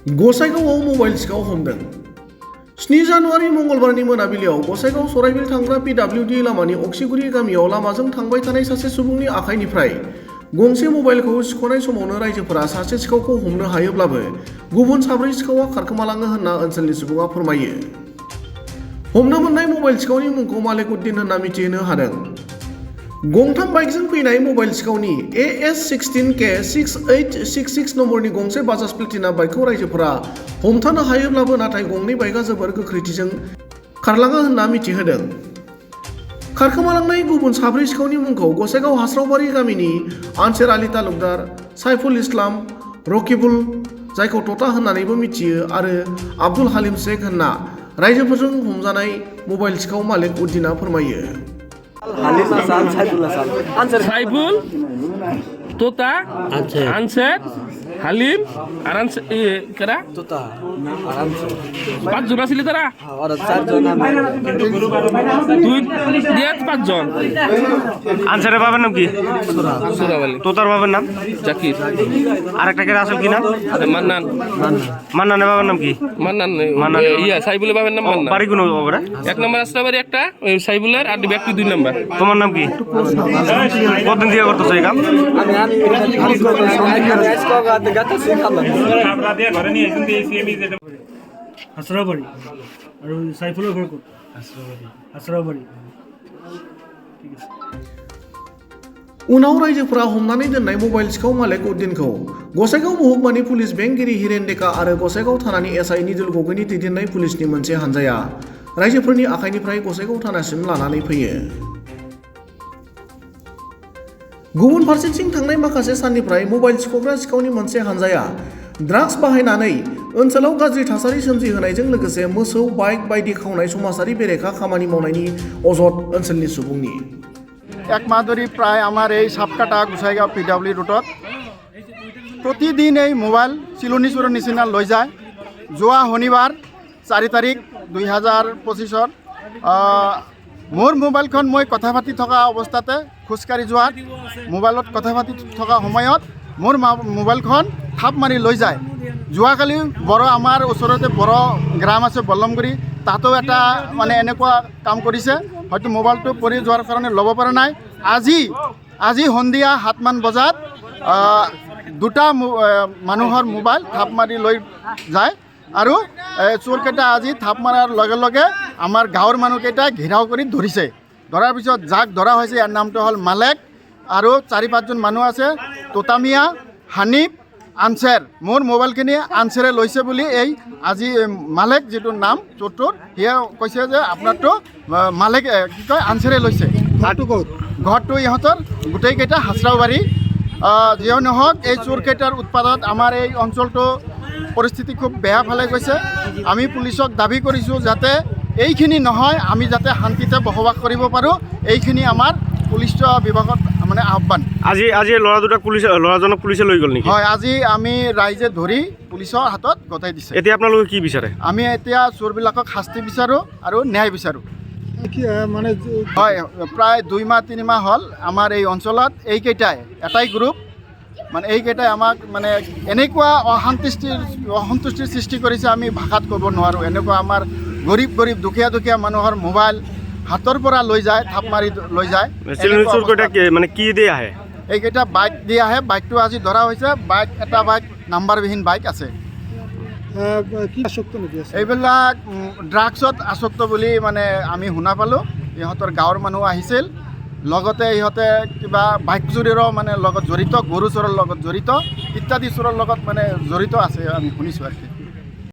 गसाइगावआव mobile सिखाव हमदों। 7 जानुवारि मंगलबारनि मोनाबिलियाव गसाइगाव सराइबिल थांग्रा PWD लामानि अक्सिगुरि गामियाव लामाजों थांबाय थानाय सासे सुबुंनि आखाइनिफ्राय गंसे मबाइलखौ सिख'नाय समावनो राइजोफोरा सासे सिखावखौ हमनो हायोब्लाबो गुबुन 4 सिखावआ खारखोमालाङो होनना ओनसोलनि सुबुङा फोरमायो। हमनो मोननाय मबाइल सिखावनि मुंखौ मालिकउद्दिन होनना मिथिहोनो हादों। गंथाम बाइकजों फैनाय मबाइल सिखावनि AS16K6866 नम्बरनि गंसे बाजाज प्लेटिना बाइकखौ राइजोफोरा हमथानो हायोब्लाबो नाथाय गंनै बाइकआ जोबोर गोख्रैथिजों खारलाङो होनना मिथिहोदों। खारखोमालांनाय गुबुन 4 सिखावनि मुंखौ गसाइगाव हास्रावबारि गामिनि आनसेर आली तालुकदार साइफुल इस्लाम रकिबुल, जायखौ टटा होननानैबो मिथियो, आरो आब्दुल हालिम शेख होनना राइजोफोरजों हमजानाय मबाइल सिखाव मालिक उद्दिना फोरमायो। সাইফুল, তোতা, আনসার, হালিম আর কেরা পাঁচজন আসলে তারা দুই দিয়ে 5 জন। আনসারের বাবার নাম কি? সুরাবালি। তোতার বাবার নাম জাকির। আরেকটা কে আসল কি নাম? মান্নান। মান্নানের বাবার নাম কি? মান্নান মান্নান। ইয়া সাইফুলের বাবার নাম মান্নান। বাড়ি কোন ওরা? 1 নম্বর রাস্তাবাড়ি একটা, ওই সাইফুলের, আর ব্যক্তি 2 নম্বর। তোমার নাম কি? কতদিন দিয়ে করতেছো এই কাম? হাসরাবাড়ি আর সাইফুলের ঘর কত? হাসরাবাড়ি। ঠিক আছে। उनाव राइजोफोरा हमनानै दोननाय मबाइल सिखाव मालिक उद्दिनखौ गसाइगाव महकुमानि पुलिस बेंगिरि हिरेन डेका आरो गसाइगाव थानानि SI निजुल गगैनि दैदेननाय पुलिसनि मोनसे हानजाया राइजोफोरनि आखाइनिफ्राय गसाइगाव थानासिम लानानै फैयो। गुबुन फारसेथिं थांनाय माखासे साननिफ्राय मबाइल सिखावग्रा सिखावनि मोनसे हानजाया ड्राग्स बाहायनानै ओनसोलाव गाज्रि थासारि सोमजिहोनायजों लोगोसे मोसौ, बाइक बायदि खावनाय समाजारि बेरेखा खामानि मावनायनि अजद ओनसोलनि सुबुंनि। এক মাহ ধৰি প্ৰায় আমাৰ এই সাপকাটা গোসাইগাঁও PW ৰুটত প্ৰতিদিন এই মোবাইল চিলনি চোৰৰ নিচিনা লৈ যায়। যোৱা শনিবাৰ 4 তাৰিখ 2025 মোৰ মোবাইলখন মই কথা পাতি থকা অৱস্থাতে খোজকাঢ়ি যোৱাত মোবাইলত কথা পাতি থকা সময়ত মোৰ মোবাইলখন থাপ মাৰি লৈ যায়। যোৱাকালি আমাৰ ওচৰতে বড় গ্ৰাম আছে বল্লমগুৰি, তাতো এটা মানে এনেকুৱা কাম কৰিছে, হয়তো মোবাইলটো পৰি যোৱাৰ কাৰণে ল'ব পৰা নাই। আজি সন্ধিয়া 7 মান বজাত 2টা মানুহৰ মোবাইল থাপ মাৰি লৈ যায় আৰু চোৰকেইটা আজি থাপ মাৰাৰ লগে লগে আমাৰ গাঁৱৰ মানুহকেইটাই ঘেৰাও কৰি ধৰিছে। ধৰাৰ পিছত যাক ধৰা হৈছে ইয়াৰ নামটো হ'ল মালেক আৰু 4-5 জন মানুহ আছে, তোতামিয়া, হানিফ, আনসাৰ। মোৰ মোবাইলখিনি আনসাৰে লৈছে বুলি এই আজি মালেক যিটো নাম চোৰটোৰ, সিয়ে কৈছে যে আপোনাৰটো মালেক কি কয় আনসাৰে লৈছে। ঘৰটো ইহঁতৰ গোটেইকেইটা হাসৰাবাৰী। যিও নহওক এই চোৰকেইটাৰ উৎপাদত আমাৰ এই অঞ্চলটো পৰিস্থিতি খুব বেয়া ফালে গৈছে। আমি পুলিচক দাবী কৰিছোঁ যাতে এইখিনি নহয়, আমি যাতে শান্তিতে বসবাস কৰিব পাৰোঁ, এইখিনি আমাৰ পুলিচ বিভাগত মানে আহ্বান। আজি ল'ৰাজনক পুলিচে লৈ গ'ল নেকি? হয়, আজি আমি ৰাইজে ধৰি পুলিচৰ হাতত গতাই দিছে। এতিয়া আপোনালোকে কি বিচাৰে? আমি এতিয়া চোৰবিলাকক শাস্তি বিচাৰোঁ আৰু ন্যায় বিচাৰোঁ। হয়, প্ৰায় 2 মাহ 3 মাহ হ'ল আমাৰ এই অঞ্চলত এইকেইটাই এটাই গ্ৰুপ, মানে এইকেইটাই আমাক মানে এনেকুৱা অসন্তুষ্টিৰ সৃষ্টি কৰিছে, আমি ভাষাত ক'ব নোৱাৰোঁ। এনেকুৱা আমাৰ গৰীব দুখীয়া মানুহৰ মোবাইল হাতৰ পৰা লৈ যায়, থাপ মাৰি লৈ যায়। মানে কি দিয়ে আহে? এইকেইটা বাইক দি আহে। বাইকটো আজি ধৰা হৈছে, এটা বাইক নাম্বাৰবিহীন বাইক আছে। এইবিলাক ড্ৰাগছত আসক্ত বুলি মানে আমি শুনা পালোঁ। ইহঁতৰ গাঁৱৰ মানুহ আহিছিল, লগতে ইহঁতে কিবা বাইক চুৰিৰো মানে লগত জড়িত, গৰু চোৰৰ লগত জড়িত, ইত্যাদি চোৰৰ লগত মানে জড়িত আছে, আমি শুনিছোঁ আৰু কি।